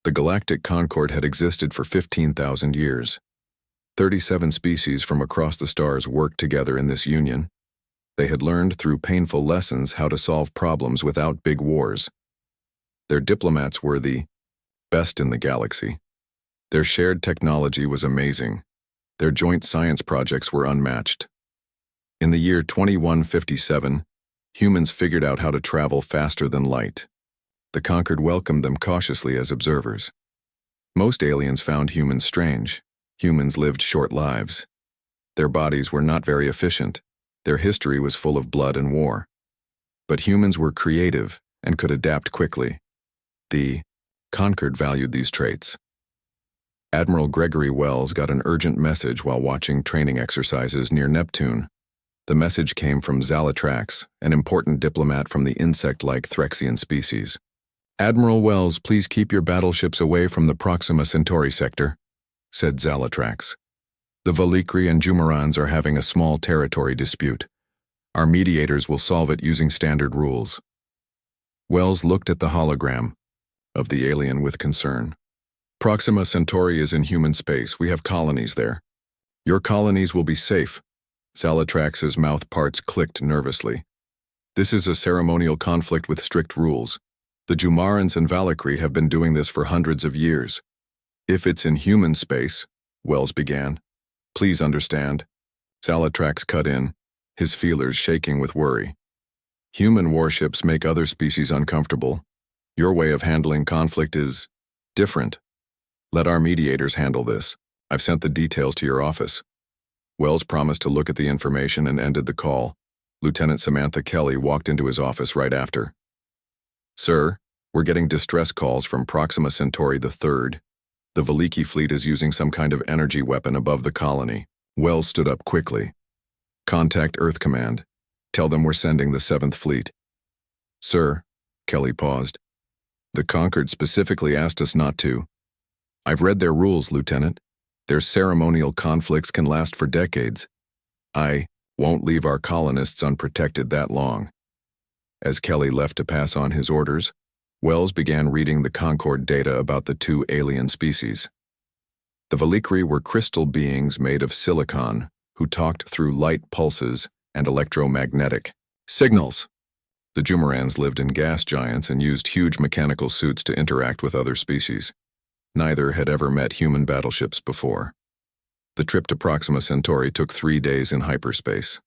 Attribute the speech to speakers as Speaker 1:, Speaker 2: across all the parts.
Speaker 1: The Galactic Concord had existed for 15,000 years. 37 species from across the stars worked together in this union. They had learned through painful lessons how to solve problems without big wars. Their diplomats were the best in the galaxy. Their shared technology was amazing. Their joint science projects were unmatched. In the year 2157, humans figured out how to travel faster than light. The Concord welcomed them cautiously as observers. Most aliens found humans strange. Humans lived short lives. Their bodies were not very efficient. Their history was full of blood and war. But humans were creative and could adapt quickly. The Concord valued these traits. Admiral Gregory Wells got an urgent message while watching training exercises near Neptune. The message came from Zalatrax, an important diplomat from the insect-like Threxian species. "Admiral Wells, please keep your battleships away from the Proxima Centauri sector," said Zalatrax. "The Valikri and Jumarans are having a small territory dispute. Our mediators will solve it using standard rules." Wells looked at the hologram of the alien with concern. "Proxima Centauri is in human space. We have colonies there. Your colonies will be safe." Zalatrax's mouth parts clicked nervously. "This is a ceremonial conflict with strict rules. The Jumarans and Valikri have been doing this for hundreds of years. If it's in human space," Wells began. "Please understand." Zalatrax cut in, his feelers shaking with worry. "Human warships make other species uncomfortable. Your way of handling conflict is different. Let our mediators handle this. I've sent the details to your office." Wells promised to look at the information and ended the call. Lieutenant Samantha Kelly walked into his office right after. "Sir, we're getting distress calls from Proxima Centauri III. The Valiki fleet is using some kind of energy weapon above the colony." Wells stood up quickly. "Contact Earth Command. Tell them we're sending the 7th Fleet." "Sir," Kelly paused. "The Concord specifically asked us not to." "I've read their rules, Lieutenant. Their ceremonial conflicts can last for decades. I won't leave our colonists unprotected that long." As Kelly left to pass on his orders, Wells began reading the Concord data about the two alien species. The Valikri were crystal beings made of silicon who talked through light pulses and electromagnetic signals. The Jumarans lived in gas giants and used huge mechanical suits to interact with other species. Neither had ever met human battleships before. The trip to Proxima Centauri took 3 days in hyperspace.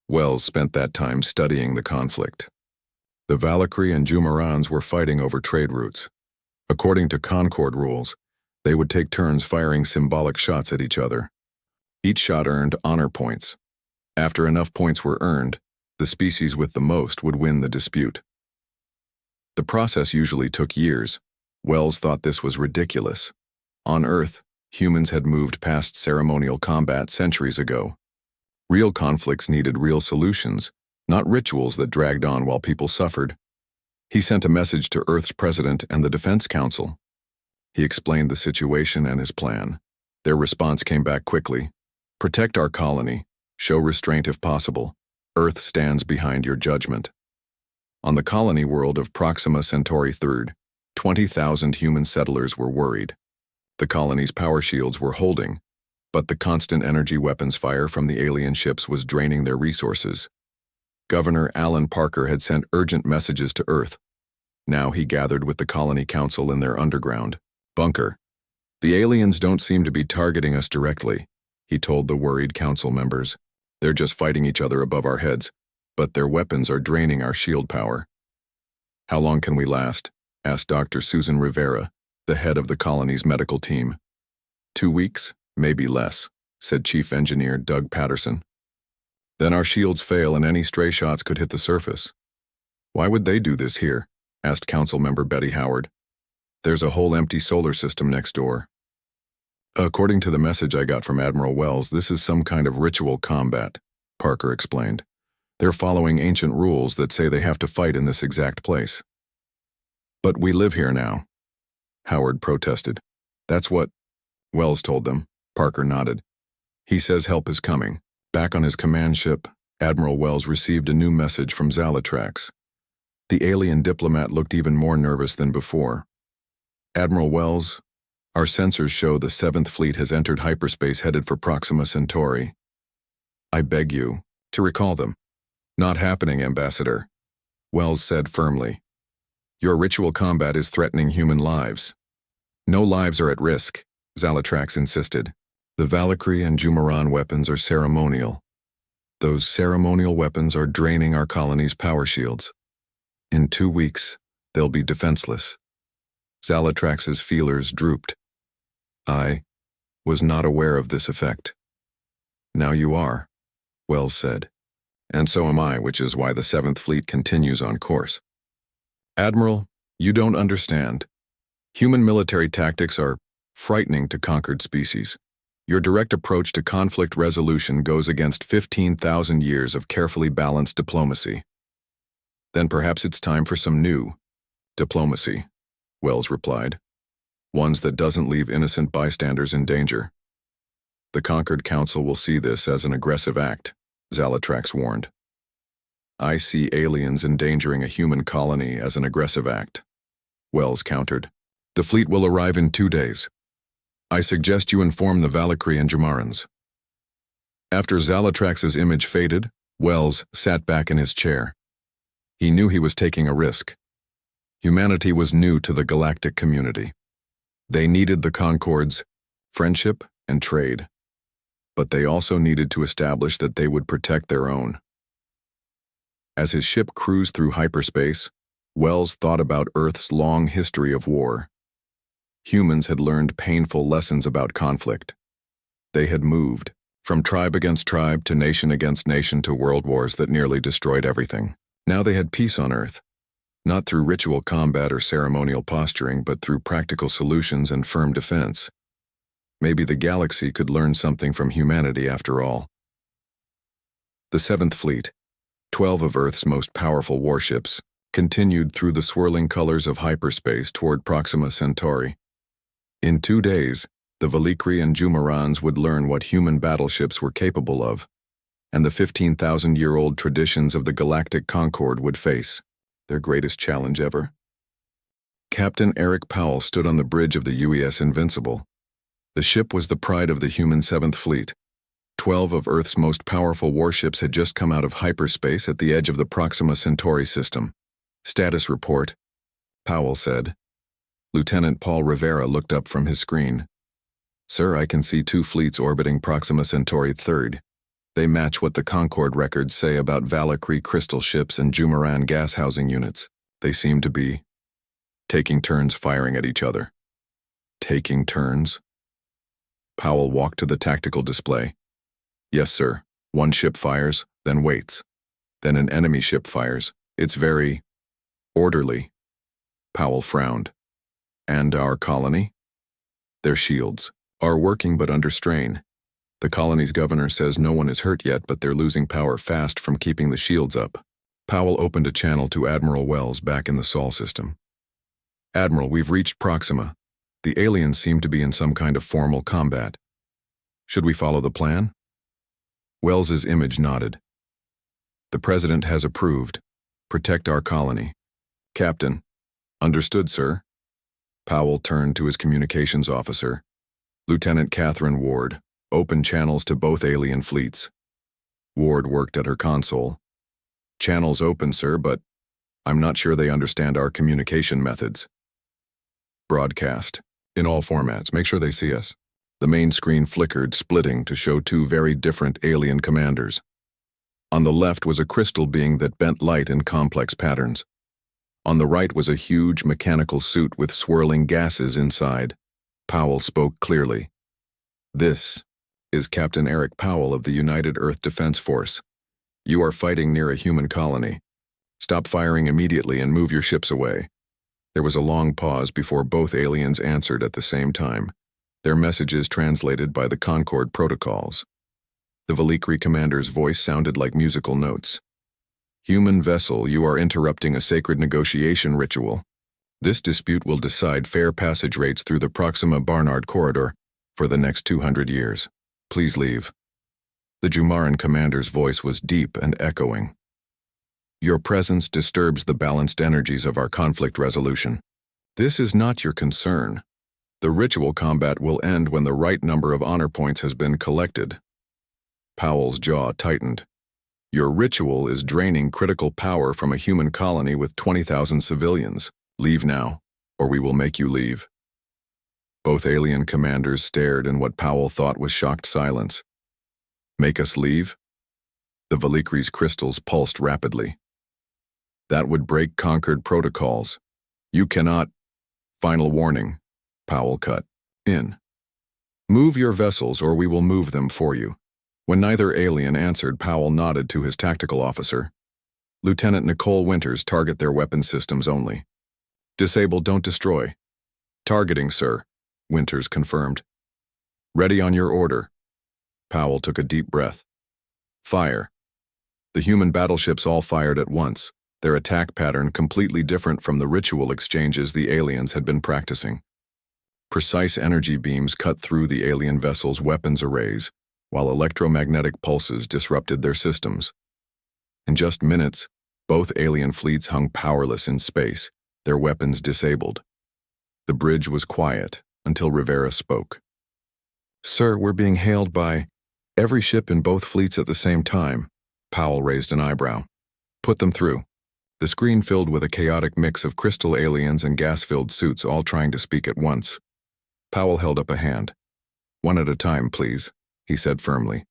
Speaker 1: Wells spent that time studying the conflict. The Valikri and Jumarans were fighting over trade routes. According to Concord rules, they would take turns firing symbolic shots at each other. Each shot earned honor points. After enough points were earned, the species with the most would win the dispute. The process usually took years. Wells thought this was ridiculous. On Earth, humans had moved past ceremonial combat centuries ago. Real conflicts needed real solutions, not rituals that dragged on while people suffered. He sent a message to Earth's president and the Defense Council. He explained the situation and his plan. Their response came back quickly. "Protect our colony. Show restraint if possible. Earth stands behind your judgment." On the colony world of Proxima Centauri III, 20,000 human settlers were worried. The colony's power shields were holding, but the constant energy weapons fire from the alien ships was draining their resources. Governor Alan Parker had sent urgent messages to Earth. Now he gathered with the colony council in their underground bunker. "The aliens don't seem to be targeting us directly," he told the worried council members. "They're just fighting each other above our heads, but their weapons are draining our shield power." "How long can we last?" asked Dr. Susan Rivera, the head of the colony's medical team. 2 weeks, maybe less," said Chief Engineer Doug Patterson. "Then our shields fail and any stray shots could hit the surface." "Why would they do this here?" asked Council Member Betty Howard. "There's a whole empty solar system next door." "According to the message I got from Admiral Wells, this is some kind of ritual combat," Parker explained. "They're following ancient rules that say they have to fight in this exact place." "But we live here now," Howard protested. "That's what Wells told them." Parker nodded. "He says help is coming." Back on his command ship, Admiral Wells received a new message from Zalatrax. The alien diplomat looked even more nervous than before. Admiral Wells, our sensors show the 7th Fleet has entered hyperspace headed for Proxima Centauri. I beg you to recall them. Not happening, Ambassador, Wells said firmly. Your ritual combat is threatening human lives. No lives are at risk, Zalatrax insisted. The Valkyrie and Jumaran weapons are ceremonial. Those ceremonial weapons are draining our colony's power shields. In 2 weeks, they'll be defenseless. Zalatrax's feelers drooped. I was not aware of this effect. Now you are, Wells said. And so am I, which is why the 7th Fleet continues on course. Admiral, you don't understand. Human military tactics are frightening to conquered species. Your direct approach to conflict resolution goes against 15,000 years of carefully balanced diplomacy. Then perhaps it's time for some new diplomacy, Wells replied. Ones that doesn't leave innocent bystanders in danger. The conquered council will see this as an aggressive act, Zalatrax warned. I see aliens endangering a human colony as an aggressive act, Wells countered. The fleet will arrive in 2 days. I suggest you inform the Valkyrie and Jumarans. After Zalatrax's image faded, Wells sat back in his chair. He knew he was taking a risk. Humanity was new to the galactic community. They needed the Concord's friendship and trade, but they also needed to establish that they would protect their own. As his ship cruised through hyperspace, Wells thought about Earth's long history of war. Humans had learned painful lessons about conflict. They had moved from tribe against tribe to nation against nation to world wars that nearly destroyed everything. Now they had peace on Earth, not through ritual combat or ceremonial posturing, but through practical solutions and firm defense. Maybe the galaxy could learn something from humanity after all. The 7th Fleet, 12 of Earth's most powerful warships, continued through the swirling colors of hyperspace toward Proxima Centauri. In 2 days, the Valkyrie and Jumarans would learn what human battleships were capable of, and the 15,000-year-old traditions of the Galactic Concord would face their greatest challenge ever. Captain Eric Powell stood on the bridge of the UES Invincible. The ship was the pride of the human 7th Fleet. 12 of Earth's most powerful warships had just come out of hyperspace at the edge of the Proxima Centauri system. Status report, Powell said. Lieutenant Paul Rivera looked up from his screen. Sir, I can see 2 fleets orbiting Proxima Centauri 3rd. They match what the Concord records say about Valkyrie crystal ships and Jumaran gas housing units. They seem to be taking turns firing at each other. Taking turns? Powell walked to the tactical display. Yes, sir. One ship fires, then waits. Then an enemy ship fires. It's very orderly. Powell frowned. And our colony? Their shields are working but under strain. The colony's governor says no one is hurt yet, but they're losing power fast from keeping the shields up. Powell opened a channel to Admiral Wells back in the Sol system. Admiral, we've reached Proxima. The aliens seem to be in some kind of formal combat. Should we follow the plan? Wells's image nodded. The President has approved. Protect our colony. Captain. Understood, sir. Powell turned to his communications officer. Lieutenant Catherine Ward. Open channels to both alien fleets. Ward worked at her console. Channels open, sir, but I'm not sure they understand our communication methods. Broadcast. In all formats, make sure they see us. The main screen flickered, splitting to show 2 very different alien commanders. On the left was a crystal being that bent light in complex patterns. On the right was a huge mechanical suit with swirling gases inside. Powell spoke clearly. This is Captain Eric Powell of the United Earth Defense Force. You are fighting near a human colony. Stop firing immediately and move your ships away. There was a long pause before both aliens answered at the same time, their messages translated by the Concord protocols. The Valkyrie commander's voice sounded like musical notes. Human vessel, you are interrupting a sacred negotiation ritual. This dispute will decide fair passage rates through the Proxima Barnard corridor for the next 200 years. Please leave. The Jumaran commander's voice was deep and echoing. Your presence disturbs the balanced energies of our conflict resolution. This is not your concern. The ritual combat will end when the right number of honor points has been collected. Powell's jaw tightened. Your ritual is draining critical power from a human colony with 20,000 civilians. Leave now, or we will make you leave. Both alien commanders stared in what Powell thought was shocked silence. Make us leave? The Valkyries' crystals pulsed rapidly. That would break conquered protocols. You cannot. Final warning. Powell cut in. Move your vessels or we will move them for you. When neither alien answered, Powell nodded to his tactical officer. Lieutenant Nicole Winters, target their weapon systems only. Disable, don't destroy. Targeting, sir, Winters confirmed. Ready on your order. Powell took a deep breath. Fire. The human battleships all fired at once, their attack pattern completely different from the ritual exchanges the aliens had been practicing. Precise energy beams cut through the alien vessels' weapons arrays, while electromagnetic pulses disrupted their systems. In just minutes, both alien fleets hung powerless in space, their weapons disabled. The bridge was quiet until Rivera spoke. Sir, we're being hailed by every ship in both fleets at the same time. Powell raised an eyebrow. Put them through. The screen filled with a chaotic mix of crystal aliens and gas-filled suits all trying to speak at once. Powell held up a hand. One at a time, please, he said firmly.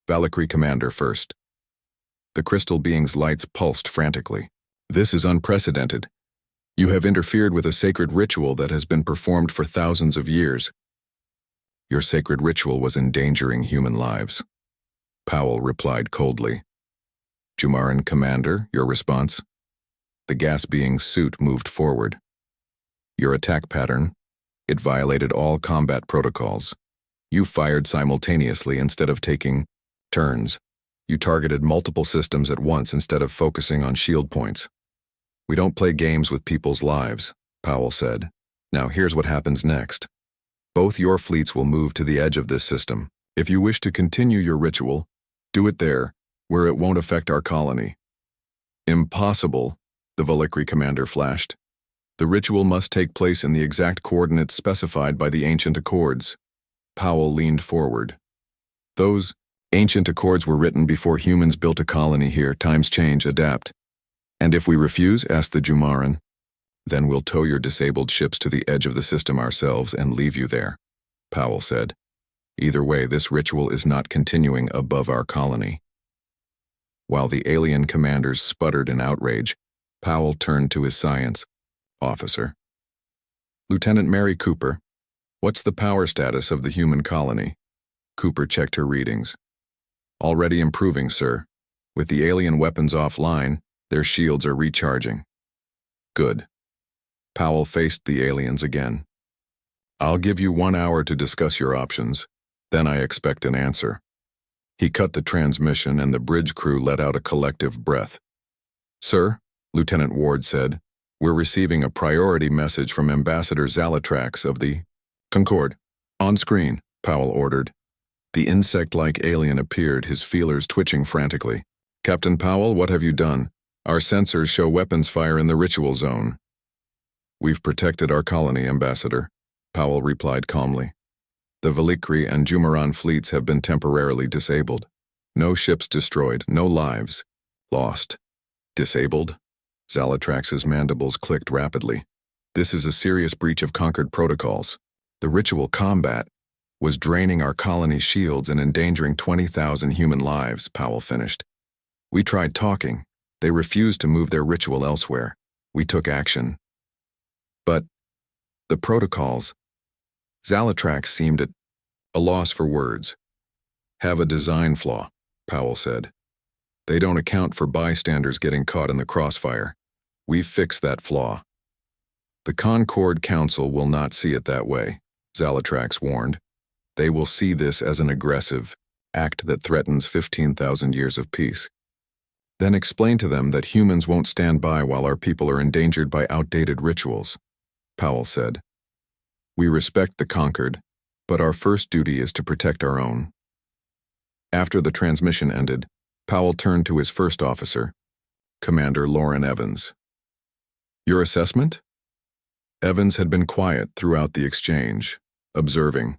Speaker 1: Valkyrie Commander first. The crystal being's lights pulsed frantically. This is unprecedented. You have interfered with a sacred ritual that has been performed for thousands of years. Your sacred ritual was endangering human lives. Powell replied coldly. Jumaran Commander, your response? The gas being's suit moved forward. Your attack pattern? It violated all combat protocols. You fired simultaneously instead of taking turns. You targeted multiple systems at once instead of focusing on shield points. We don't play games with people's lives, Powell said. Now here's what happens next. Both your fleets will move to the edge of this system. If you wish to continue your ritual, do it there, where it won't affect our colony. Impossible, the Valkyrie commander flashed. The ritual must take place in the exact coordinates specified by the ancient accords. Powell leaned forward. Those ancient accords were written before humans built a colony here. Times change, adapt. And if we refuse, asked the Jumaran, then we'll tow your disabled ships to the edge of the system ourselves and leave you there, Powell said. Either way, this ritual is not continuing above our colony. While the alien commanders sputtered in outrage, Powell turned to his science officer. Lieutenant Mary Cooper, what's the power status of the human colony? Cooper checked her readings. Already improving, sir. With the alien weapons offline, their shields are recharging. Good. Powell faced the aliens again. I'll give you 1 hour to discuss your options. Then I expect an answer. He cut the transmission and the bridge crew let out a collective breath. Sir, Lieutenant Ward said, we're receiving a priority message from Ambassador Zalatrax of the Concord. On screen, Powell ordered. The insect-like alien appeared, his feelers twitching frantically. Captain Powell, what have you done? Our sensors show weapons fire in the ritual zone. We've protected our colony, Ambassador, Powell replied calmly. The Valkyrie and Jumaran fleets have been temporarily disabled. No ships destroyed, no lives lost. Disabled? Zalatrax's mandibles clicked rapidly. This is a serious breach of conquered protocols. The ritual combat was draining our colony's shields and endangering 20,000 human lives, Powell finished. We tried talking. They refused to move their ritual elsewhere. We took action. But the protocols. Zalatrax seemed at a loss for words. Have a design flaw, Powell said. They don't account for bystanders getting caught in the crossfire. We've fixed that flaw. The Concord Council will not see it that way, Zalatrax warned. They will see this as an aggressive act that threatens 15,000 years of peace. Then explain to them that humans won't stand by while our people are endangered by outdated rituals, Powell said. We respect the conquered, but our first duty is to protect our own. After the transmission ended, Powell turned to his first officer, Commander Lauren Evans. Your assessment? Evans had been quiet throughout the exchange, observing.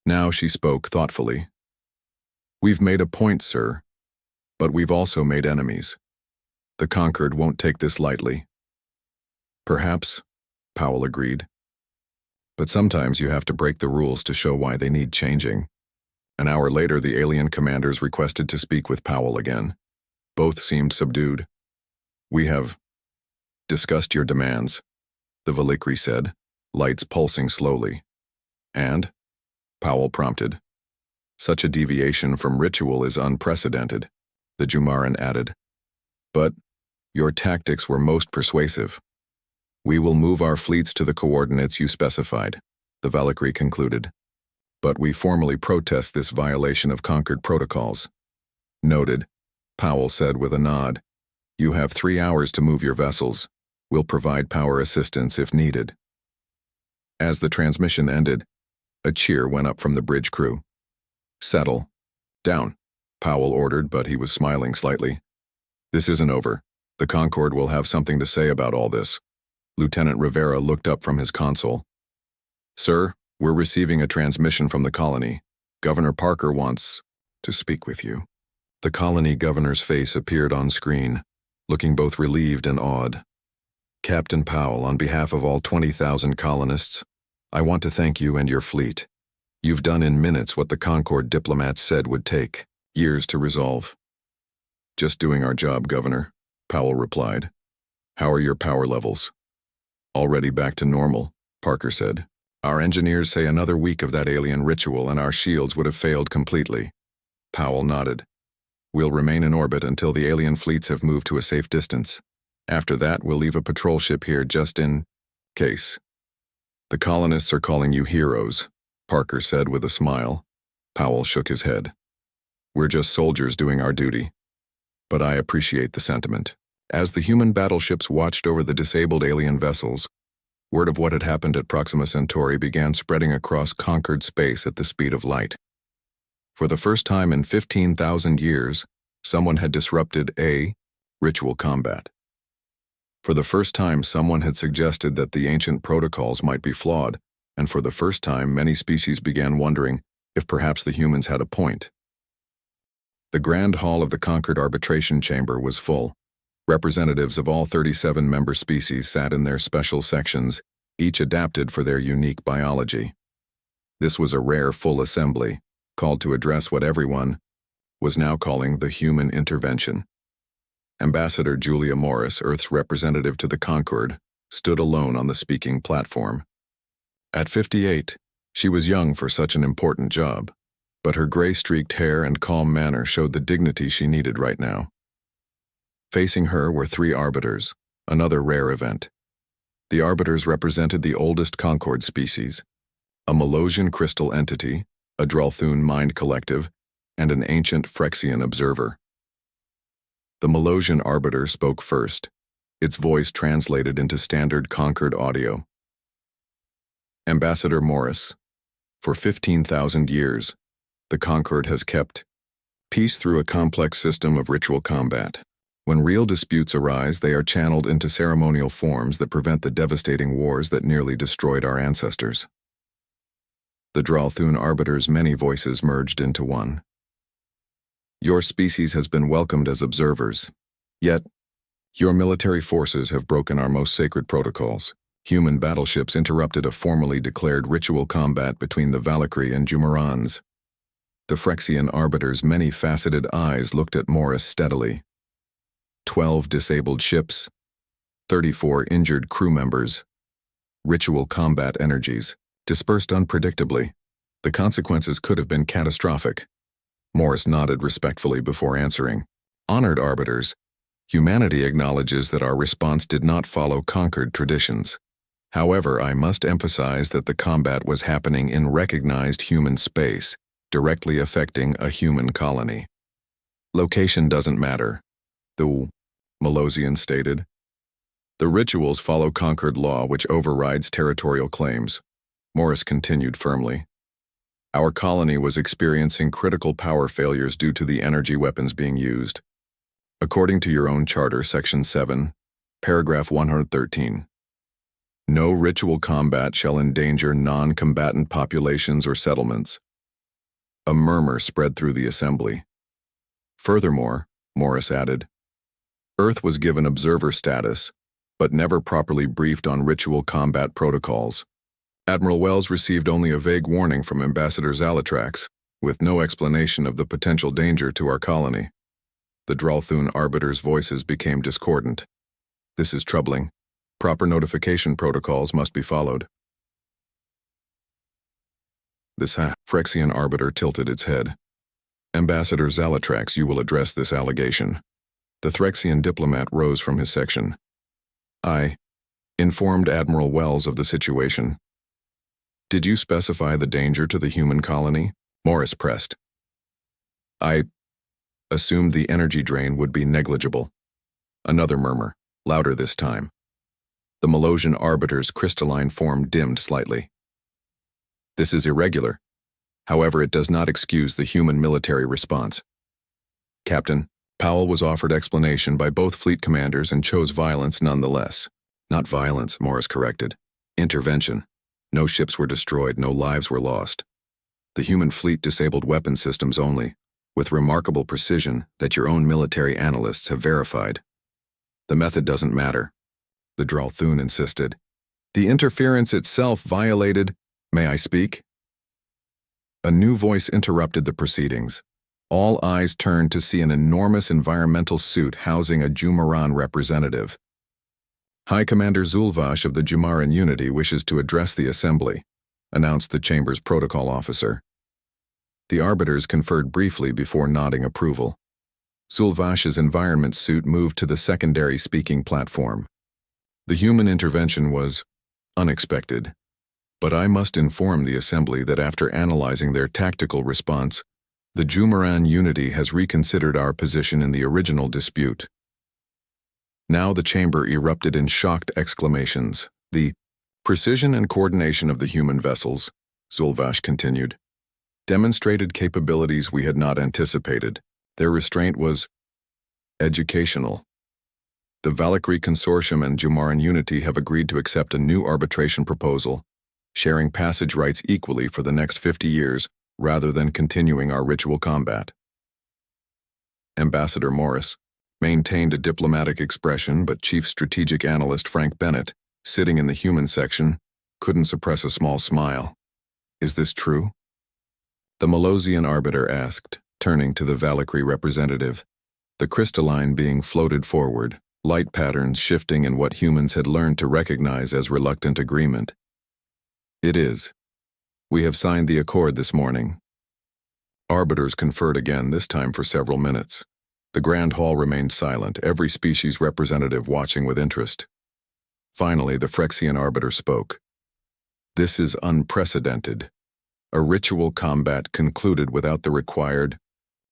Speaker 1: Now she spoke thoughtfully. "We've made a point, sir, but we've also made enemies. The conquered won't take this lightly." "Perhaps," Powell agreed. "But sometimes you have to break the rules to show why they need changing." An hour later, the alien commanders requested to speak with Powell again. Both seemed subdued. "We have discussed your demands," the Valikri said, lights pulsing slowly. "And?" Powell prompted. "Such a deviation from ritual is unprecedented," the Jumaran added. "But your tactics were most persuasive. We will move our fleets to the coordinates you specified," the Valikri concluded. "But we formally protest this violation of conquered protocols." "Noted," Powell said with a nod. "You have 3 hours to move your vessels. We'll provide power assistance if needed." As the transmission ended, a cheer went up from the bridge crew. "Settle down," Powell ordered, but he was smiling slightly. "This isn't over. The Concorde will have something to say about all this." Lieutenant Rivera looked up from his console. "Sir, we're receiving a transmission from the colony. Governor Parker wants to speak with you." The colony governor's face appeared on screen, looking both relieved and awed. "Captain Powell, on behalf of all 20,000 colonists, I want to thank you and your fleet. You've done in minutes what the Concorde diplomats said would take years to resolve." "Just doing our job, Governor," Powell replied. "How are your power levels?" "Already back to normal," Parker said. "Our engineers say another week of that alien ritual and our shields would have failed completely." Powell nodded. "We'll remain in orbit until the alien fleets have moved to a safe distance. After that, we'll leave a patrol ship here just in case." "The colonists are calling you heroes," Parker said with a smile. Powell shook his head. "We're just soldiers doing our duty. But I appreciate the sentiment." As the human battleships watched over the disabled alien vessels, word of what had happened at Proxima Centauri began spreading across conquered space at the speed of light. For the first time in 15,000 years, someone had disrupted a ritual combat. For the first time, someone had suggested that the ancient protocols might be flawed, and for the first time, many species began wondering if perhaps the humans had a point. The grand hall of the conquered arbitration chamber was full. Representatives of all 37 member species sat in their special sections, each adapted for their unique biology. This was a rare full assembly, called to address what everyone was now calling the human intervention. Ambassador Julia Morris, Earth's representative to the Concorde, stood alone on the speaking platform. At 58, she was young for such an important job, but her gray-streaked hair and calm manner showed the dignity she needed right now. Facing her were 3 arbiters, another rare event. The arbiters represented the oldest Concorde species, a Melosian crystal entity, a Dralthun mind collective, and an ancient Phyrexian observer. The Melosian arbiter spoke first, its voice translated into standard Concorde audio. "Ambassador Morris, for 15,000 years, the Concorde has kept peace through a complex system of ritual combat. When real disputes arise, they are channeled into ceremonial forms that prevent the devastating wars that nearly destroyed our ancestors." The Dralthun arbiter's many voices merged into one. "Your species has been welcomed as observers. Yet, your military forces have broken our most sacred protocols. Human battleships interrupted a formally declared ritual combat between the Valikri and Jumarans." The Phyrexian arbiter's many-faceted eyes looked at Morris steadily. 12 disabled ships, 34 injured crew members, ritual combat energies, dispersed unpredictably. The consequences could have been catastrophic. Morris nodded respectfully before answering. "Honored arbiters, humanity acknowledges that our response did not follow conquered traditions. However, I must emphasize that the combat was happening in recognized human space, directly affecting a human colony. Location doesn't matter," the Melosian stated. "The rituals follow conquered law, which overrides territorial claims." Morris continued firmly. "Our colony was experiencing critical power failures due to the energy weapons being used. According to your own charter, Section 7, Paragraph 113. No ritual combat shall endanger non-combatant populations or settlements. A murmur spread through the assembly. Furthermore, Morris added, Earth was given observer status, but never properly briefed on ritual combat protocols. Admiral Wells received only a vague warning from Ambassador Zalatrax, with no explanation of the potential danger to our colony. The Dralthun arbiters' voices became discordant. This is troubling. Proper notification protocols must be followed. This Phyrexian arbiter tilted its head. Ambassador Zalatrax, you will address this allegation. The Phyrexian diplomat rose from his section. I informed Admiral Wells of the situation. Did you specify the danger to the human colony? Morris pressed. I assumed the energy drain would be negligible. Another murmur, louder this time. The Melosian arbiter's crystalline form dimmed slightly. This is irregular. However, it does not excuse the human military response. Captain, Powell was offered explanation by both fleet commanders and chose violence nonetheless. Not violence, Morris corrected. Intervention. No ships were destroyed, no lives were lost. The human fleet disabled weapon systems only, with remarkable precision that your own military analysts have verified. The method doesn't matter, the Dralthun insisted. The interference itself violated— May I speak? A new voice interrupted the proceedings. All eyes turned to see an enormous environmental suit housing a Jumaran representative. High Commander Zulvash of the Jumaran Unity wishes to address the assembly, announced the Chamber's protocol officer. The arbiters conferred briefly before nodding approval. Zulvash's environment suit moved to the secondary speaking platform. The human intervention was unexpected, but I must inform the assembly that after analyzing their tactical response, the Jumaran Unity has reconsidered our position in the original dispute. Now the chamber erupted in shocked exclamations. The precision and coordination of the human vessels, Zulvash continued, demonstrated capabilities we had not anticipated. Their restraint was educational. The Valkyrie Consortium and Jumaran Unity have agreed to accept a new arbitration proposal, sharing passage rights equally for the next 50 years rather than continuing our ritual combat. Ambassador Morris maintained a diplomatic expression, but Chief Strategic Analyst Frank Bennett, sitting in the human section, couldn't suppress a small smile. Is this true? The Melosian arbiter asked, turning to the Valkyrie representative, the crystalline being floated forward, light patterns shifting in what humans had learned to recognize as reluctant agreement. It is. We have signed the accord this morning. Arbiters conferred again, this time for several minutes. The Grand Hall remained silent, every species representative watching with interest. Finally, the Phyrexian arbiter spoke. This is unprecedented. A ritual combat concluded without the required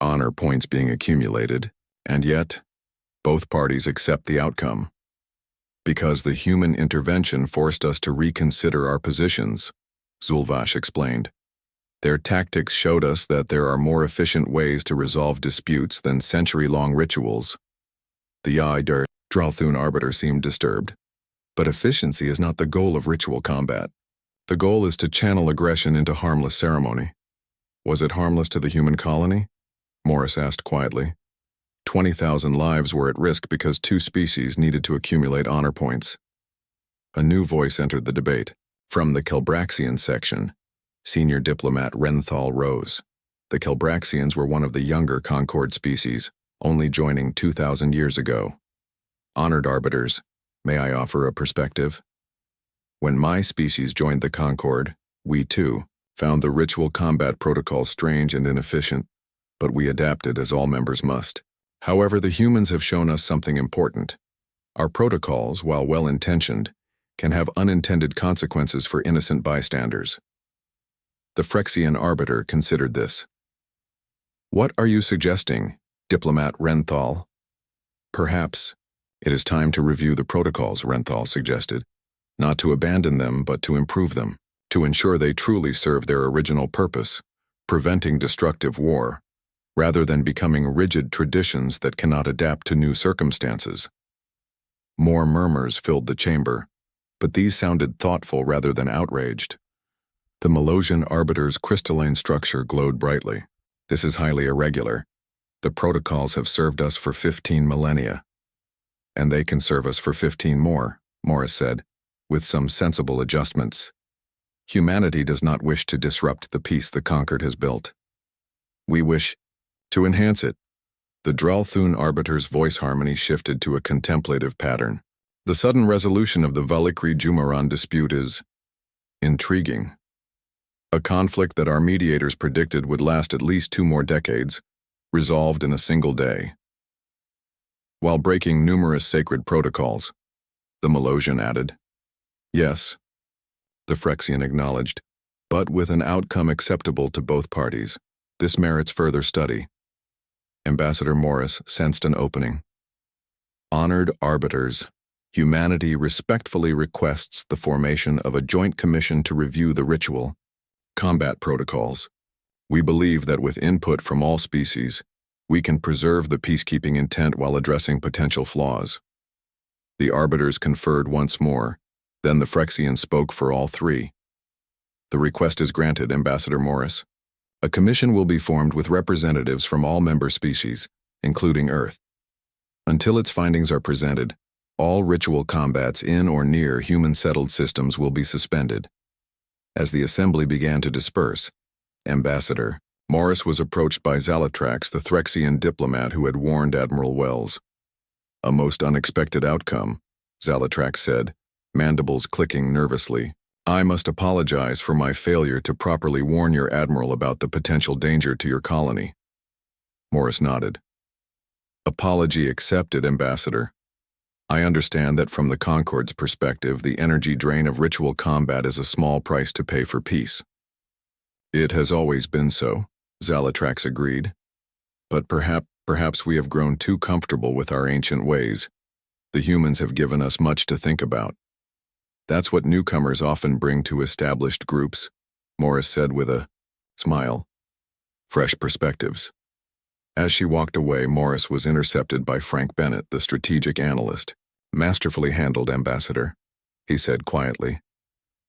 Speaker 1: honor points being accumulated, and yet, both parties accept the outcome. Because the human intervention forced us to reconsider our positions, Zulvash explained. Their tactics showed us that there are more efficient ways to resolve disputes than century-long rituals. The Dralthun arbiter seemed disturbed. But efficiency is not the goal of ritual combat. The goal is to channel aggression into harmless ceremony. Was it harmless to the human colony? Morris asked quietly. 20,000 lives were at risk because two species needed to accumulate honor points. A new voice entered the debate. From the Kelbraxian section, senior diplomat Renthal rose. The Kelbraxians were one of the younger Concord species, only joining 2,000 years ago. Honored arbiters, may I offer a perspective? When my species joined the Concord, we too found the ritual combat protocol strange and inefficient, but we adapted as all members must. However, the humans have shown us something important. Our protocols, while well-intentioned, can have unintended consequences for innocent bystanders. The Phyrexian arbiter considered this. What are you suggesting, Diplomat Renthal? Perhaps it is time to review the protocols, Renthal suggested. Not to abandon them, but to improve them, to ensure they truly serve their original purpose, preventing destructive war, rather than becoming rigid traditions that cannot adapt to new circumstances. More murmurs filled the chamber. but these sounded thoughtful rather than outraged. The Melosian arbiter's crystalline structure glowed brightly. This is highly irregular. The protocols have served us for 15 millennia. And they can serve us for 15 more, Morris said, with some sensible adjustments. Humanity does not wish to disrupt the peace the conquered has built. We wish to enhance it. The Dralthun arbiter's voice harmony shifted to a contemplative pattern. The sudden resolution of the Valikri-Jumaran dispute is intriguing. A conflict that our mediators predicted would last at least 2 more decades, resolved in a single day. While breaking numerous sacred protocols, the Melosian added. Yes, the Phyrexian acknowledged, but with an outcome acceptable to both parties. This merits further study. Ambassador Morris sensed an opening. Honored arbiters, humanity respectfully requests the formation of a joint commission to review the ritual combat protocols. We believe that with input from all species, we can preserve the peacekeeping intent while addressing potential flaws. The arbiters conferred once more, then the Phyrexian spoke for all 3. The request is granted, Ambassador Morris. A commission will be formed with representatives from all member species, including Earth. Until its findings are presented, all ritual combats in or near human-settled systems will be suspended. As the assembly began to disperse, Ambassador Morris was approached by Zalatrax, the Phyrexian diplomat who had warned Admiral Wells. A most unexpected outcome, Zalatrax said, mandibles clicking nervously. I must apologize for my failure to properly warn your admiral about the potential danger to your colony. Morris nodded. Apology accepted, Ambassador. I understand that from the Concord's perspective, the energy drain of ritual combat is a small price to pay for peace. It has always been so, Zalatrax agreed. But perhaps we have grown too comfortable with our ancient ways. The humans have given us much to think about. That's what newcomers often bring to established groups, Morris said with a smile. Fresh perspectives. As she walked away, Morris was intercepted by Frank Bennett, the strategic analyst. Masterfully handled, Ambassador, he said quietly.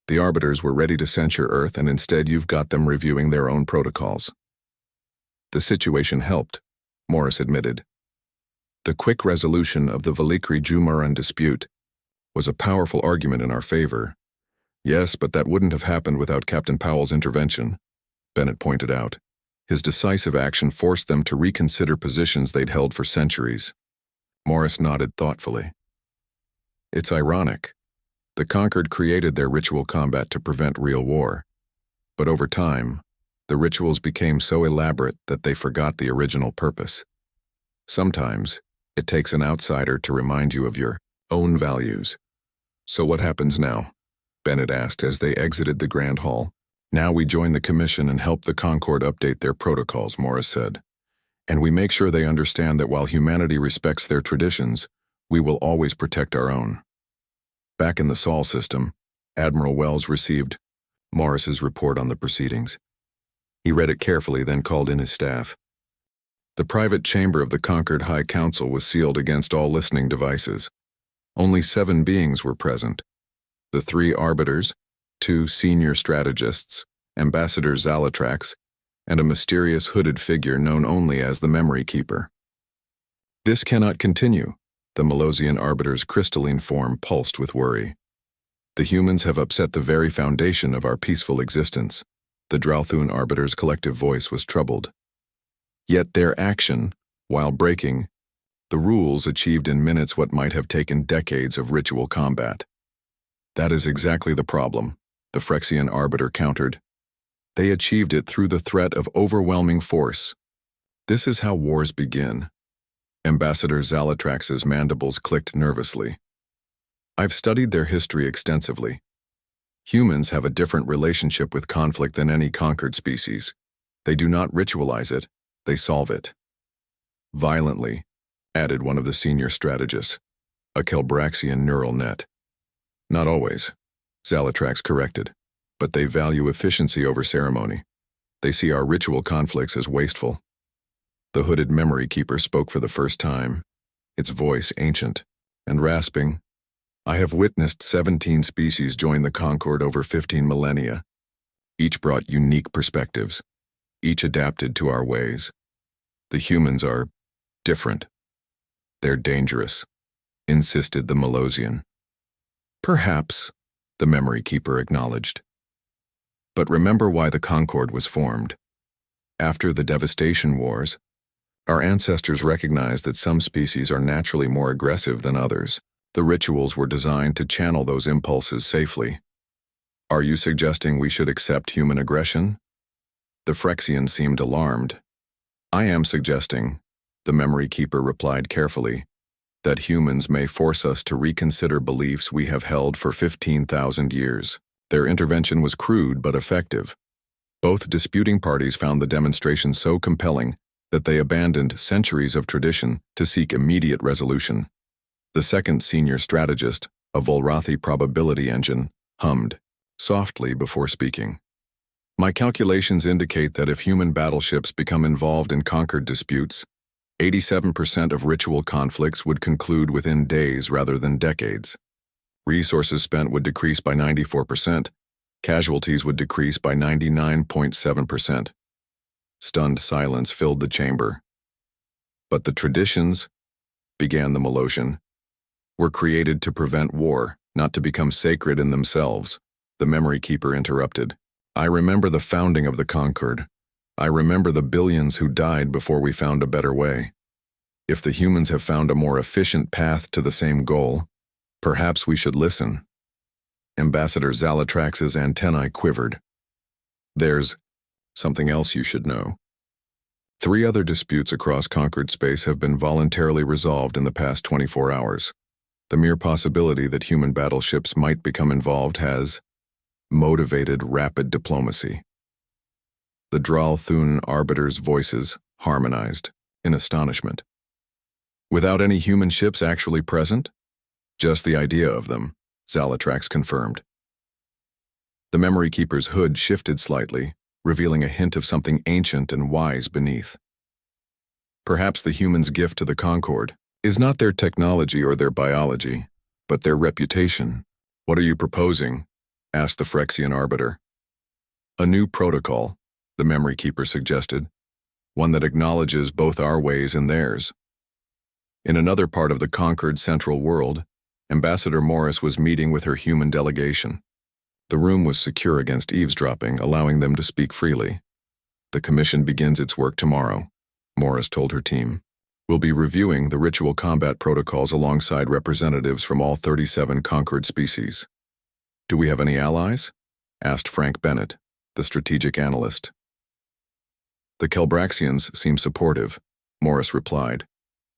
Speaker 1: The arbiters were ready to censure Earth, and instead you've got them reviewing their own protocols. The situation helped, Morris admitted. The quick resolution of the Valikri-Jumaran dispute was a powerful argument in our favor. Yes, but that wouldn't have happened without Captain Powell's intervention, Bennett pointed out. His decisive action forced them to reconsider positions they'd held for centuries. Morris nodded thoughtfully. It's ironic. The conquered created their ritual combat to prevent real war. But over time, the rituals became so elaborate that they forgot the original purpose. Sometimes, it takes an outsider to remind you of your own values. So what happens now? Bennett asked as they exited the Grand Hall. Now we join the Commission and help the Concord update their protocols, Morris said. And we make sure they understand that while humanity respects their traditions, we will always protect our own. Back in the Sol system, Admiral Wells received Morris's report on the proceedings. He read it carefully, then called in his staff. The private chamber of the Conquered High Council was sealed against all listening devices. Only 7 beings were present. The 3 arbiters, 2 senior strategists, Ambassador Zalatrax, and a mysterious hooded figure known only as the Memory Keeper. This cannot continue, the Melosian arbiter's crystalline form pulsed with worry. The humans have upset the very foundation of our peaceful existence. The Dralthun arbiter's collective voice was troubled. Yet their action, while breaking the rules, achieved in minutes what might have taken decades of ritual combat. That is exactly the problem, the Phyrexian arbiter countered. They achieved it through the threat of overwhelming force. This is how wars begin. Ambassador Zalatrax's mandibles clicked nervously. I've studied their history extensively. Humans have a different relationship with conflict than any conquered species. They do not ritualize it, they solve it. Violently, added one of the senior strategists, a Kelbraxian neural net. Not always, Zalatrax corrected, but they value efficiency over ceremony. They see our ritual conflicts as wasteful. The hooded Memory Keeper spoke for the first time, its voice ancient and rasping. I have witnessed 17 species join the Concord over 15 millennia. Each brought unique perspectives. Each adapted to our ways. The humans are different. They're dangerous, insisted the Melosian. Perhaps, the memory keeper acknowledged. But remember why the Concord was formed. After the devastation wars, our ancestors recognized that some species are naturally more aggressive than others. The rituals were designed to channel those impulses safely. Are you suggesting we should accept human aggression? The Phyrexian seemed alarmed. I am suggesting, the memory keeper replied carefully, that humans may force us to reconsider beliefs we have held for 15,000 years. Their intervention was crude but effective. Both disputing parties found the demonstration so compelling that they abandoned centuries of tradition to seek immediate resolution. The second senior strategist, a Volrathi probability engine, hummed softly before speaking. My calculations indicate that if human battleships become involved in Concord disputes, 87% of ritual conflicts would conclude within days rather than decades. Resources spent would decrease by 94%. Casualties would decrease by 99.7%. Stunned silence filled the chamber. But the traditions, began the Melosian, were created to prevent war, not to become sacred in themselves. The memory keeper interrupted. I remember the founding of the Concord. I remember the billions who died before we found a better way. If the humans have found a more efficient path to the same goal, perhaps we should listen. Ambassador Zalatrax's antennae quivered. There's something else you should know. 3 other disputes across Concord space have been voluntarily resolved in the past 24 hours. The mere possibility that human battleships might become involved has motivated rapid diplomacy. The Dral-Thun arbiters' voices harmonized in astonishment. Without any human ships actually present? Just the idea of them, Zalatrax confirmed. The memory keeper's hood shifted slightly, revealing a hint of something ancient and wise beneath. Perhaps the humans' gift to the Concord is not their technology or their biology, but their reputation. What are you proposing? Asked the Phyrexian arbiter. A new protocol, the memory keeper suggested, one that acknowledges both our ways and theirs. In another part of the Concord central world, Ambassador Morris was meeting with her human delegation. The room was secure against eavesdropping, allowing them to speak freely. The commission begins its work tomorrow, Morris told her team. We'll be reviewing the ritual combat protocols alongside representatives from all 37 Concord species. Do we have any allies? Asked Frank Bennett, the strategic analyst. The Kelbraxians seem supportive, Morris replied.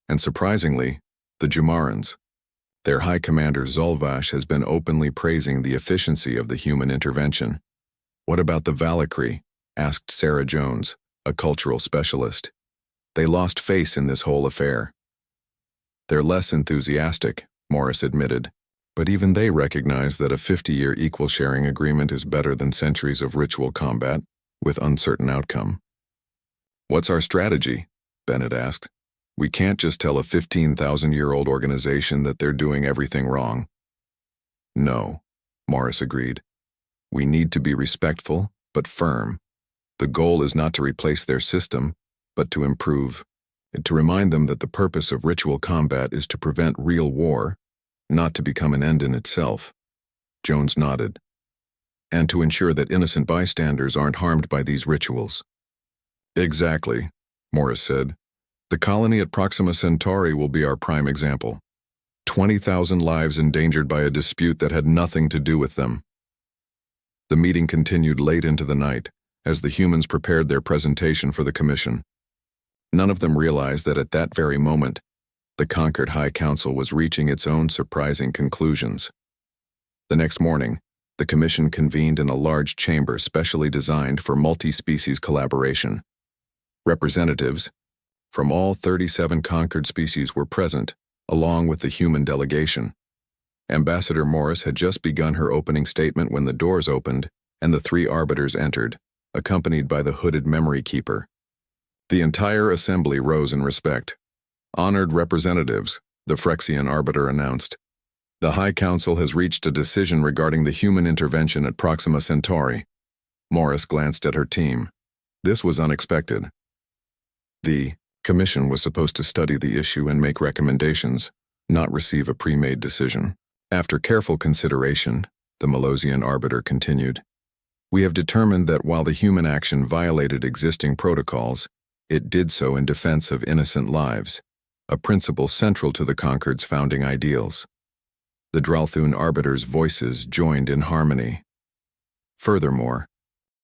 Speaker 1: And surprisingly, the Jumarans. Their High Commander Zolvash has been openly praising the efficiency of the human intervention. What about the Valkyrie? Asked Sarah Jones, a cultural specialist. They lost face in this whole affair. They're less enthusiastic, Morris admitted, but even they recognize that a 50-year equal-sharing agreement is better than centuries of ritual combat with uncertain outcome. What's our strategy? Bennett asked. We can't just tell a 15,000-year-old organization that they're doing everything wrong. No, Morris agreed. We need to be respectful, but firm. The goal is not to replace their system, but to improve. And to remind them that the purpose of ritual combat is to prevent real war, not to become an end in itself. Jones nodded. And to ensure that innocent bystanders aren't harmed by these rituals. Exactly, Morris said. The colony at Proxima Centauri will be our prime example. 20,000 lives endangered by a dispute that had nothing to do with them. The meeting continued late into the night, as the humans prepared their presentation for the commission. None of them realized that at that very moment, the Concord High Council was reaching its own surprising conclusions. The next morning, the commission convened in a large chamber specially designed for multi-species collaboration. Representatives from all 37 Concord species were present, along with the human delegation. Ambassador Morris had just begun her opening statement when the doors opened and the 3 arbiters entered, accompanied by the hooded memory keeper. The entire assembly rose in respect. Honored representatives, the Phyrexian arbiter announced. The High Council has reached a decision regarding the human intervention at Proxima Centauri. Morris glanced at her team. This was unexpected. The commission was supposed to study the issue and make recommendations, not receive a pre-made decision. After careful consideration, the Malosian arbiter continued, we have determined that while the human action violated existing protocols, it did so in defense of innocent lives, a principle central to the Concord's founding ideals. The Dralthun arbiters' voices joined in harmony. Furthermore,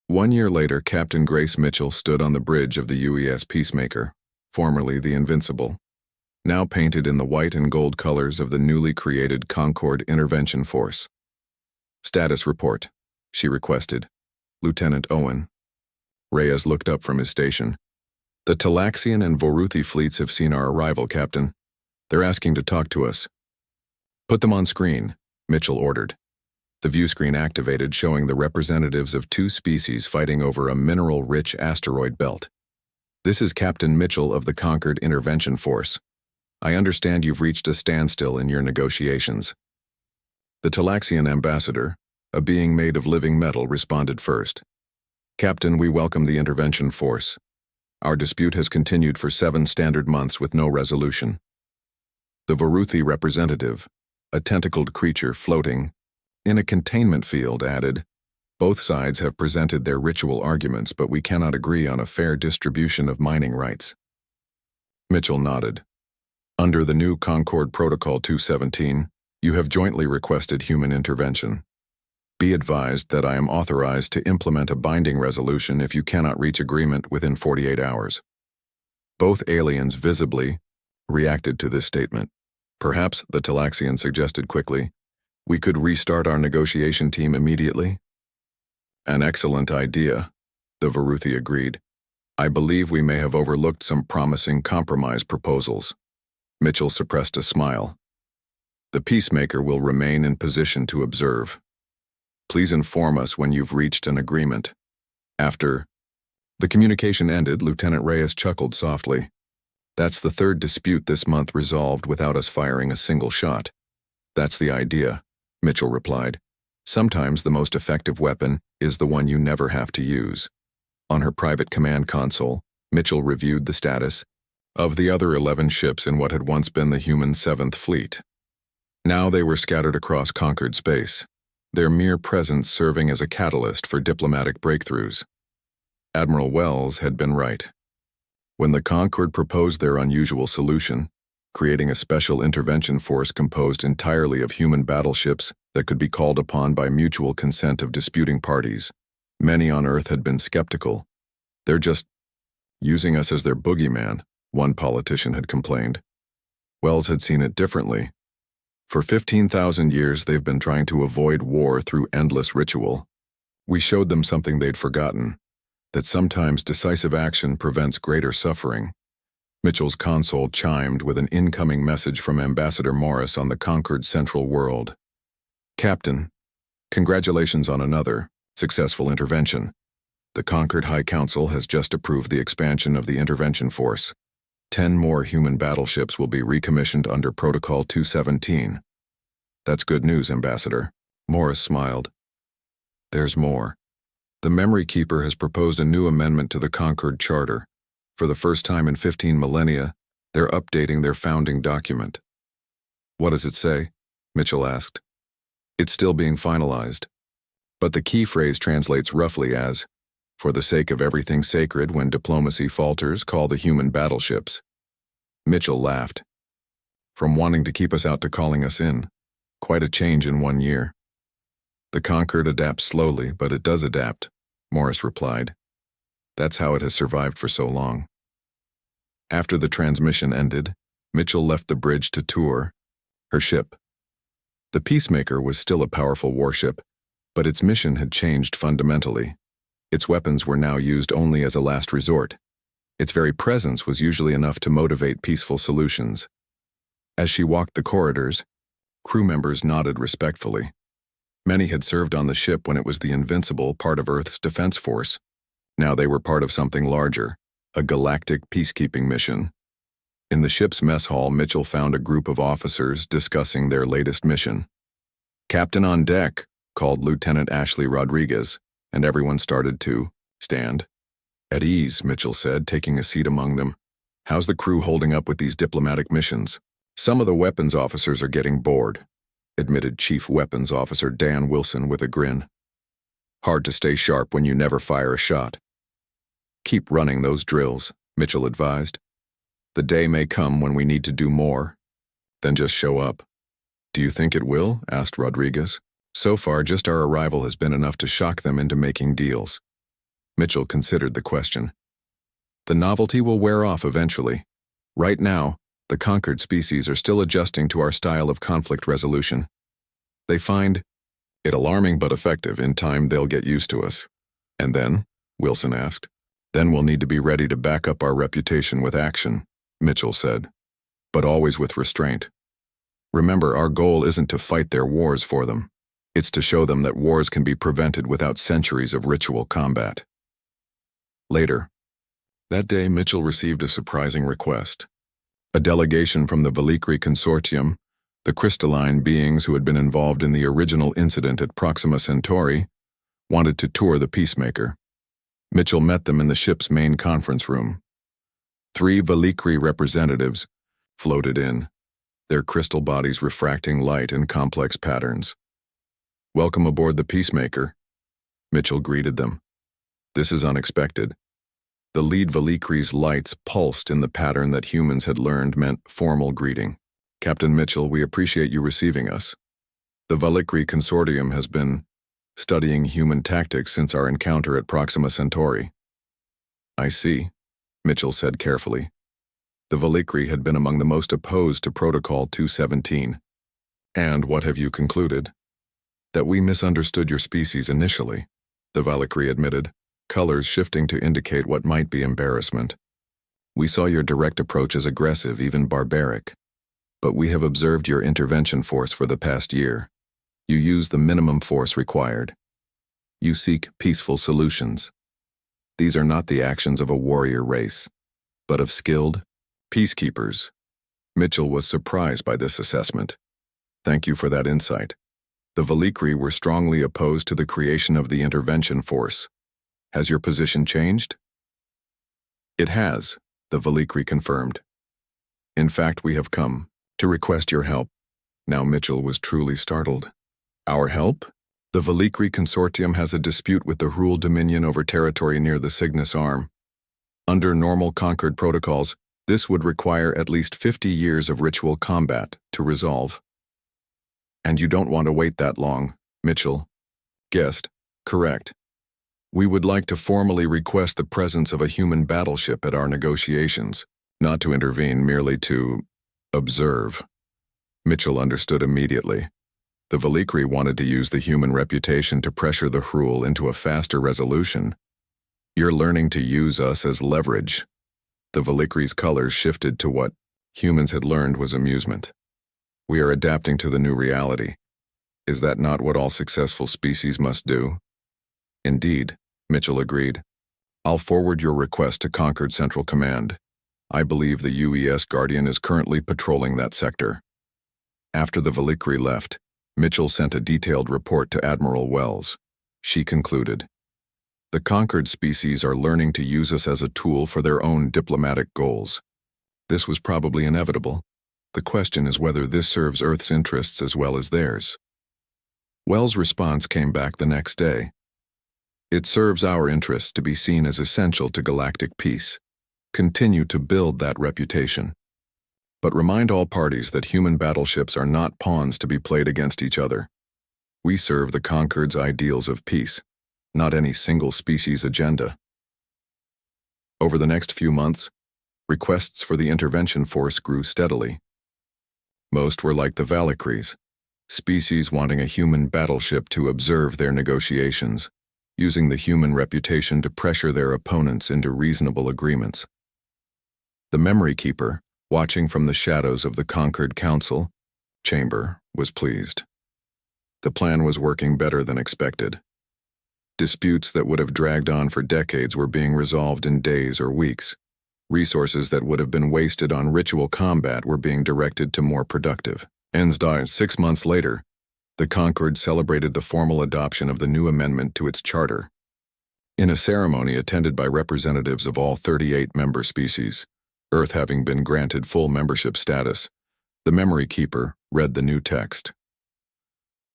Speaker 1: 1 year later, Captain Grace Mitchell stood on the bridge of the UES Peacemaker, formerly the Invincible, now painted in the white and gold colors of the newly created Concord Intervention Force. Status report, she requested. Lieutenant Owen. Reyes looked up from his station. The Talaxian and Voruthi fleets have seen our arrival, Captain. They're asking to talk to us. Put them on screen, Mitchell ordered. The view screen activated, showing the representatives of two species fighting over a mineral-rich asteroid belt. This is Captain Mitchell of the Concord Intervention Force. I understand you've reached a standstill in your negotiations. The Talaxian ambassador, a being made of living metal, responded first. Captain, we welcome the intervention force. Our dispute has continued for 7 standard months with no resolution. The Voruthi representative, a tentacled creature floating in a containment field, added, both sides have presented their ritual arguments, but we cannot agree on a fair distribution of mining rights. Mitchell nodded. Under the new Concord Protocol 217, you have jointly requested human intervention. Be advised that I am authorized to implement a binding resolution if you cannot reach agreement within 48 hours. Both aliens visibly reacted to this statement. Perhaps, the Talaxian suggested quickly, we could restart our negotiation team immediately? An excellent idea, the Voruthi agreed. I believe we may have overlooked some promising compromise proposals. Mitchell suppressed a smile. The Peacemaker will remain in position to observe. Please inform us when you've reached an agreement. After the communication ended, Lieutenant Reyes chuckled softly. That's the 3rd dispute this month resolved without us firing a single shot. That's the idea, Mitchell replied. Sometimes the most effective weapon is the one you never have to use. On her private command console, Mitchell reviewed the status of the other 11 ships in what had once been the human 7th Fleet. Now they were scattered across conquered space, their mere presence serving as a catalyst for diplomatic breakthroughs. Admiral Wells had been right. When the Concord proposed their unusual solution, creating a special intervention force composed entirely of human battleships that could be called upon by mutual consent of disputing parties, many on Earth had been skeptical. They're just using us as their boogeyman, one politician had complained. Wells had seen it differently. For 15,000 years, they've been trying to avoid war through endless ritual. We showed them something they'd forgotten, that sometimes decisive action prevents greater suffering. Mitchell's console chimed with an incoming message from Ambassador Morris on the conquered Central World. Captain, congratulations on another successful intervention. The Conquered High Council has just approved the expansion of the intervention force. 10 more human battleships will be recommissioned under Protocol 217. That's good news, Ambassador. Morris smiled. There's more. The Memory Keeper has proposed a new amendment to the Concord Charter. For the first time in 15 millennia, they're updating their founding document. What does it say? Mitchell asked. It's still being finalized. But the key phrase translates roughly as, for the sake of everything sacred, when diplomacy falters, call the human battleships. Mitchell laughed. From wanting to keep us out to calling us in. Quite a change in 1 year. The Concord adapts slowly, but it does adapt, Morris replied. That's how it has survived for so long. After the transmission ended, Mitchell left the bridge to tour her ship. The Peacemaker was still a powerful warship, but its mission had changed fundamentally. Its weapons were now used only as a last resort. Its very presence was usually enough to motivate peaceful solutions. As she walked the corridors, crew members nodded respectfully. Many had served on the ship when it was the Invincible, part of Earth's defense force. Now they were part of something larger, a galactic peacekeeping mission. In the ship's mess hall, Mitchell found a group of officers discussing their latest mission. "Captain on deck," called Lieutenant Ashley Rodriguez, and everyone started to stand. "At ease," Mitchell said, taking a seat among them. "How's the crew holding up with these diplomatic missions?" "Some of the weapons officers are getting bored," admitted Chief Weapons Officer Dan Wilson with a grin. "Hard to stay sharp when you never fire a shot." "Keep running those drills," Mitchell advised. "The day may come when we need to do more. Then just show up." "Do you think it will?" asked Rodriguez. "So far, just our arrival has been enough to shock them into making deals." Mitchell considered the question. "The novelty will wear off eventually. Right now, the conquered species are still adjusting to our style of conflict resolution. They find it alarming but effective. In time, they'll get used to us." "And then?" Wilson asked. "Then we'll need to be ready to back up our reputation with action," Mitchell said, "but always with restraint. Remember, our goal isn't to fight their wars for them. It's to show them that wars can be prevented without centuries of ritual combat." Later, that day, Mitchell received a surprising request. A delegation from the Valikri Consortium, the crystalline beings who had been involved in the original incident at Proxima Centauri, wanted to tour the Peacemaker. Mitchell met them in the ship's main conference room. 3 Valikri representatives floated in, their crystal bodies refracting light in complex patterns. "Welcome aboard the Peacemaker," Mitchell greeted them. "This is unexpected." The lead Valikri's lights pulsed in the pattern that humans had learned meant formal greeting. "Captain Mitchell, we appreciate you receiving us. The Valikri Consortium has been studying human tactics since our encounter at Proxima Centauri." "I see," Mitchell said carefully. The Valikri had been among the most opposed to Protocol 217. "And what have you concluded?" "That we misunderstood your species initially," the Valikri admitted, colors shifting to indicate what might be embarrassment. "We saw your direct approach as aggressive, even barbaric. But we have observed your intervention force for the past year. You use the minimum force required. You seek peaceful solutions. These are not the actions of a warrior race, but of skilled peacekeepers." Mitchell was surprised by this assessment. "Thank you for that insight. The Valikri were strongly opposed to the creation of the intervention force. Has your position changed?" "It has," the Valikri confirmed. "In fact, we have come to request your help." Now Mitchell was truly startled. "Our help?" "The Valikri Consortium has a dispute with the Hrul Dominion over territory near the Cygnus Arm. Under normal conquered protocols, this would require at least 50 years of ritual combat to resolve." "And you don't want to wait that long," Mitchell guessed. "Correct. We would like to formally request the presence of a human battleship at our negotiations, not to intervene, merely to observe." Mitchell understood immediately. The Valikri wanted to use the human reputation to pressure the Hrul into a faster resolution. "You're learning to use us as leverage." The Valikri's colors shifted to what humans had learned was amusement. "We are adapting to the new reality. Is that not what all successful species must do?" "Indeed," Mitchell agreed. "I'll forward your request to Concord Central Command. I believe the UES Guardian is currently patrolling that sector." After the Valikri left, Mitchell sent a detailed report to Admiral Wells. She concluded, "The conquered species are learning to use us as a tool for their own diplomatic goals. This was probably inevitable. The question is whether this serves Earth's interests as well as theirs." Wells' response came back the next day. "It serves our interests to be seen as essential to galactic peace. Continue to build that reputation. But remind all parties that human battleships are not pawns to be played against each other. We serve the Concord's ideals of peace, not any single species agenda." Over the next few months, requests for the intervention force grew steadily. Most were like the Valikris, species wanting a human battleship to observe their negotiations, using the human reputation to pressure their opponents into reasonable agreements. The Memory Keeper, watching from the shadows of the Concord Council chamber, was pleased. The plan was working better than expected. Disputes that would have dragged on for decades were being resolved in days or weeks. Resources that would have been wasted on ritual combat were being directed to more productive ends. 6 months later, the Concord celebrated the formal adoption of the new amendment to its charter. In a ceremony attended by representatives of all 38 member species, Earth having been granted full membership status, the Memory Keeper read the new text.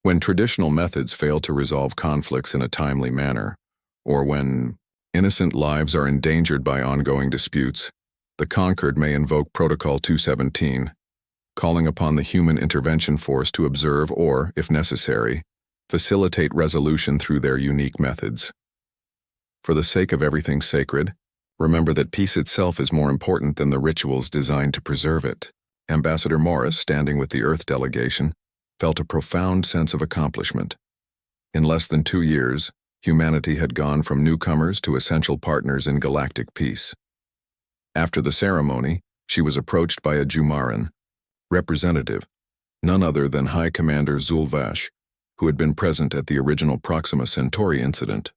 Speaker 1: When traditional methods fail to resolve conflicts in a timely manner, or when innocent lives are endangered by ongoing disputes, the Concord may invoke Protocol 217, calling upon the Human Intervention Force to observe or, if necessary, facilitate resolution through their unique methods. For the sake of everything sacred, remember that peace itself is more important than the rituals designed to preserve it. Ambassador Morris, standing with the Earth delegation, felt a profound sense of accomplishment. In less than 2 years, humanity had gone from newcomers to essential partners in galactic peace. After the ceremony, she was approached by a Jumaran representative, none other than High Commander Zulvash, who had been present at the original Proxima Centauri incident.